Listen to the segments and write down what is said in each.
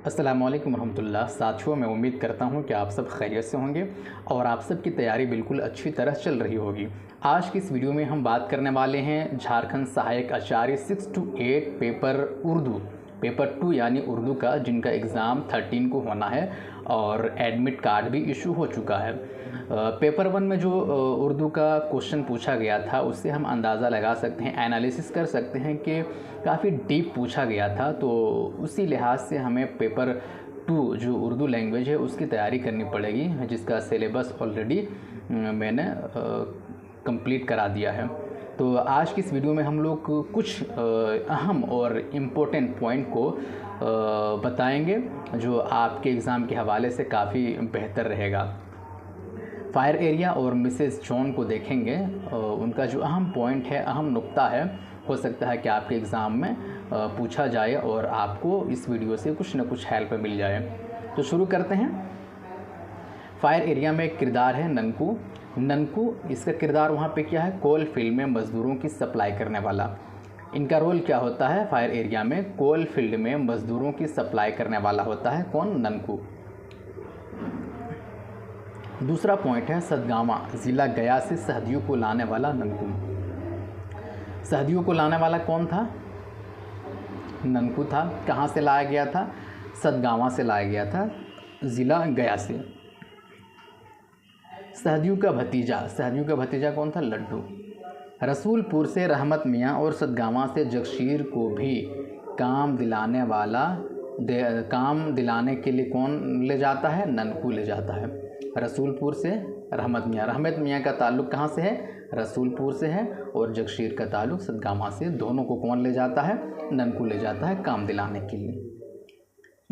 अस्सलामुअलैकुम रहमतुल्लाह। साथियों, मैं उम्मीद करता हूं कि आप सब खैरियत से होंगे और आप सब की तैयारी बिल्कुल अच्छी तरह चल रही होगी। आज की इस वीडियो में हम बात करने वाले हैं झारखंड सहायक आचार्य 6 to 8 पेपर 2 यानी उर्दू का, जिनका एग्ज़ाम 13 को होना है और एडमिट कार्ड भी इशू हो चुका है। पेपर 1 में जो उर्दू का क्वेश्चन पूछा गया था उससे हम अंदाज़ा लगा सकते हैं, एनालिसिस कर सकते हैं कि काफ़ी डीप पूछा गया था। तो उसी लिहाज से हमें पेपर 2 जो उर्दू लैंग्वेज है उसकी तैयारी करनी पड़ेगी, जिसका सिलेबस ऑलरेडी मैंने कंप्लीट करा दिया है। तो आज की इस वीडियो में हम लोग कुछ अहम और इम्पोर्टेंट पॉइंट को बताएंगे जो आपके एग्ज़ाम के हवाले से काफ़ी बेहतर रहेगा। फायर एरिया और मिसेस जॉन को देखेंगे, उनका जो अहम पॉइंट है, अहम नुक्ता है, हो सकता है कि आपके एग्ज़ाम में पूछा जाए और आपको इस वीडियो से कुछ न कुछ हेल्प मिल जाए। तो शुरू करते हैं। फायर एरिया में एक किरदार है ननकू। इसका किरदार वहाँ पे क्या है? कोल फील्ड में मज़दूरों की सप्लाई करने वाला। इनका रोल क्या होता है फायर एरिया में? कोल फील्ड में मज़दूरों की सप्लाई करने वाला होता है कौन? ननकू। दूसरा पॉइंट है सदगावा, ज़िला गया से शहदियों को लाने वाला ननकू। शहदियों को लाने वाला कौन था? ननकू था। कहाँ से लाया गया था? सदगावा से लाया गया था, ज़िला गया से। शहदियों का भतीजा कौन था? लड्डू। रसूलपुर से रहमत मियाँ और सदगावा से जगशीर को भी काम दिलाने के लिए कौन ले जाता है? ननकू ले जाता है। रसूलपुर से रहमत मियाँ का ताल्लुक़ कहाँ से है? रसूलपुर से है, और जगशीर का ताल्लुक़ सदगावा से। दोनों को कौन ले जाता है? ननकू ले जाता है काम दिलाने के लिए।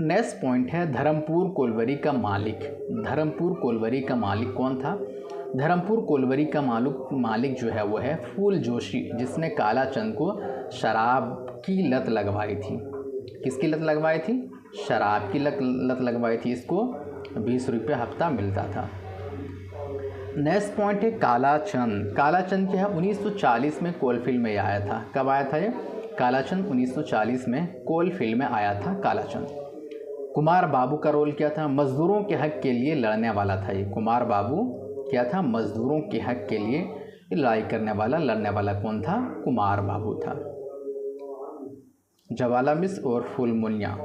नेक्स्ट पॉइंट है धर्मपुर कोलवरी का मालिक। धर्मपुर कोलवरी का मालिक कौन था? धर्मपुर कोलवरी का मालिक जो है वो है फूल जोशी, जिसने कालाचंद को शराब की लत लगवाई थी। किसकी लत लगवाई थी? शराब की लत लगवाई थी। इसको 20 रुपये हफ्ता मिलता था। नेक्स्ट पॉइंट है कालाचंद क्या है? 1940 में कोलफील्ड में आया था। कब आया था ये? कालाचंद 1940 में कोलफील्ड में आया था कालाचंद। कुमार बाबू का रोल क्या था? मज़दूरों के हक़ के लिए लड़ने वाला था ये। कुमार बाबू क्या था? मज़दूरों के हक़ के लिए लड़ाई करने वाला, लड़ने वाला कौन था? कुमार बाबू था। जवाला मिस और फुलमुनिया,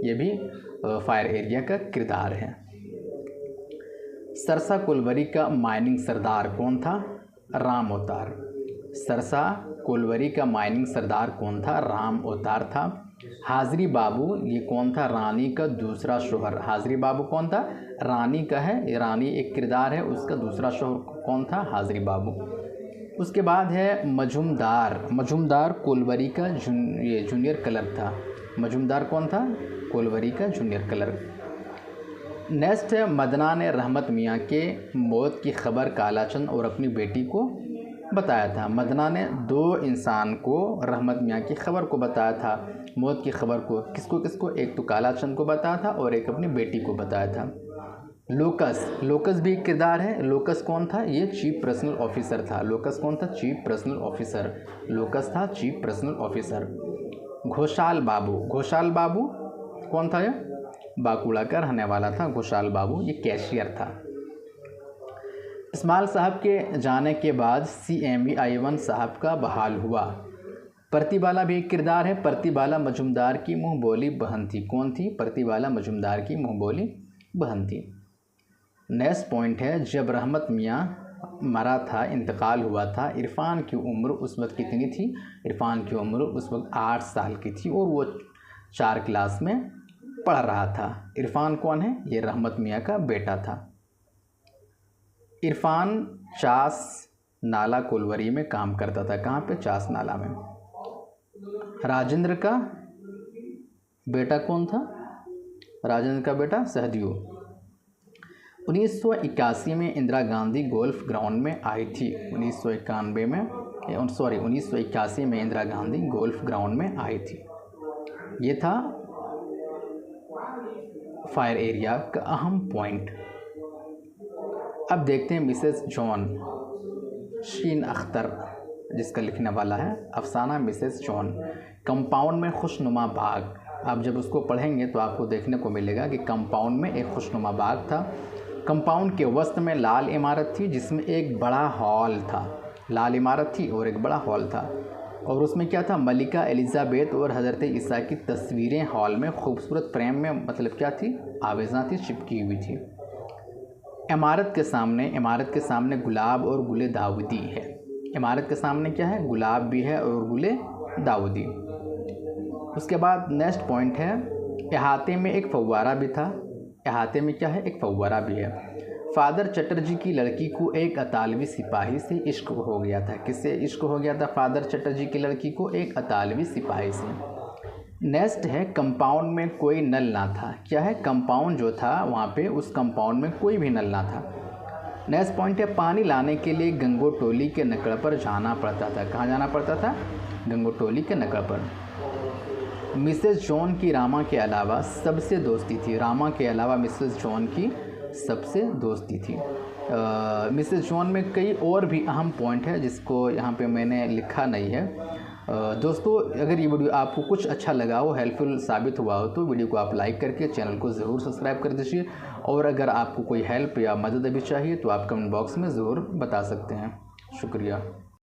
ये भी फायर एरिया का किरदार है। सरसा कोलवरी का माइनिंग सरदार कौन था? राम अवतार। सरसा कोलवरी का माइनिंग सरदार कौन था? राम अवतार था। हाज़री बाबू, ये कौन था? रानी का दूसरा शोहर। हाज़री बाबू कौन था? रानी का है, रानी एक किरदार है, उसका दूसरा शोहर कौन था? हाज़री बाबू। उसके बाद है मजूमदार कोलवरी का जूनियर क्लर्क था। मजूमदार कौन था? कोलवरी का जूनियर क्लर्क। नेक्स्ट है मदना ने रहमत मियाँ के मौत की खबर कालाचंद और अपनी बेटी को बताया था। मदना ने 2 इंसान को रहमत मियाँ की खबर को बताया था, मौत की खबर को। किसको? एक तो कालाचंद को बताया था और एक अपनी बेटी को बताया था। लोकस भी एक किरदार है। लोकस कौन था? ये चीफ पर्सनल ऑफिसर था। लोकस कौन था? Chief personnel officer. लोकस था चीफ पर्सनल ऑफिसर। घोषाल बाबू कौन था? ये बाकुड़ा का रहने वाला था घोषाल बाबू, ये कैशियर था। इस्माइल साहब के जाने के बाद CME आईवन साहब का बहाल हुआ। प्रतिबाला भी एक किरदार है। प्रतिबाला मजूमदार की मुँह बोली बहन थी। कौन थी? प्रतिबाला मजूमदार की मुँह बोली बहन थी। नेक्स्ट पॉइंट है जब रहमत मियाँ मरा था, इंतकाल हुआ था, इरफान की उम्र उस वक्त कितनी थी? इरफान की उम्र उस वक्त 8 साल की थी और वो 4 क्लास में पढ़ रहा था। इरफान कौन है? ये रहमत मियाँ का बेटा था। इरफान चास नाला कोलवरी में काम करता था। कहाँ पे? चास नाला में। राजेंद्र का बेटा कौन था? राजेंद्र का बेटा सहदियो। 1981 में इंदिरा गांधी गोल्फ ग्राउंड में आई थी। 1981 में इंदिरा गांधी गोल्फ ग्राउंड में आई थी। ये था फायर एरिया का अहम पॉइंट। अब देखते हैं मिसेस जॉन, शीन अख्तर, जिसका लिखने वाला है अफसाना मिसेस जॉन। कंपाउंड में खुशनुमा बाग, आप जब उसको पढ़ेंगे तो आपको देखने को मिलेगा कि कंपाउंड में एक खुशनुमा बाग था। कंपाउंड के वसत में लाल इमारत थी जिसमें एक बड़ा हॉल था। लाल इमारत थी और एक बड़ा हॉल था, और उसमें क्या था, मलिका एलिज़ाबेथ और हज़रत ईसा की तस्वीरें हॉल में खूबसूरत फ्रेम में मतलब क्या थी, आवेज़ा थी, चिपकी हुई थी। इमारत के सामने गुलाब और गुले दाऊदी है। इमारत के सामने क्या है, गुलाब भी है और गुले दाऊदी। उसके बाद नेक्स्ट पॉइंट है, अहाते में एक फव्वारा भी था। अहाते में क्या है, एक फव्वारा भी है। फादर चटर्जी की लड़की को एक अतालवी सिपाही से इश्क हो गया था। किससे इश्क हो गया था फादर चटर्जी की लड़की को, एक अतालवी सिपाही से। नेक्स्ट है, कंपाउंड में कोई नल ना था। क्या है, कंपाउंड जो था वहाँ पे उस कंपाउंड में कोई भी नल ना था। नेक्स्ट पॉइंट है, पानी लाने के लिए गंगोटोली के नकड़ पर जाना पड़ता था। कहाँ जाना पड़ता था, गंगोटोली के नकड़ पर। मिसेस जॉन की रामा के अलावा सबसे दोस्ती थी। रामा के अलावा मिसेस जॉन की सबसे दोस्ती थी। मिसेस जॉन में कई और भी अहम पॉइंट है जिसको यहाँ पे मैंने लिखा नहीं है। दोस्तों, अगर ये वीडियो आपको कुछ अच्छा लगा हो, हेल्पफुल साबित हुआ हो, तो वीडियो को आप लाइक करके चैनल को ज़रूर सब्सक्राइब कर दीजिए। और अगर आपको कोई हेल्प या मदद भी चाहिए तो आप कमेंट बॉक्स में ज़रूर बता सकते हैं। शुक्रिया।